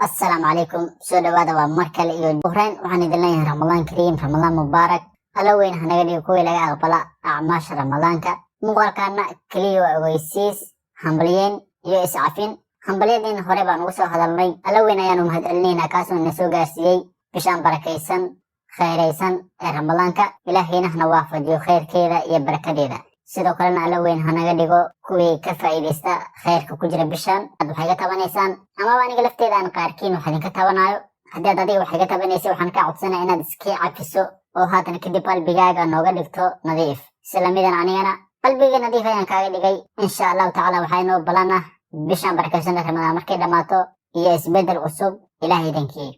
السلام عليكم سو dhawaada waa mar kale iyo horeen waxaan idin leeyahay Ramadaan Kariim Ramadaan Mubaarak alla weyn hanaga dhigo kuwii laga aqbala acmaasha Ramadaanka muuqaalkaana kaliya waa ogeysiis hambaliyeen iyo iscafin hambaliyadeen hore baan ugu soo hadalnay alla weyn ayaanu mahadcelinaynaa kaasoo na soo gaarsiiyey bishaan barakaysan khayraysan ee Ramadaanka ilaahayna hana waafajiyo khayrkeeda iyo barakadeeda sidoo kalena alla weyn hanaga dhigo kuwii ka faa'iideysta khayrka ku jira bishaan waxay ka tabanaysaan ama aniga lafteeda aan qaarkiin wax idinka tabanayo haddii adiga wax iga tabanaysa waxaan ka codsanayaa inaad iska cafiso oo haatan kadib qalbigaaga nooga dhigto nadiif islamidan anigana qalbiga nadiif ayaan kaaga dhigay insha allahu tacaala waxaa inoo balan ah bishaan barakaysan Ramadaan markay dhamaato iyo isbedel cusub ilaahay idinkii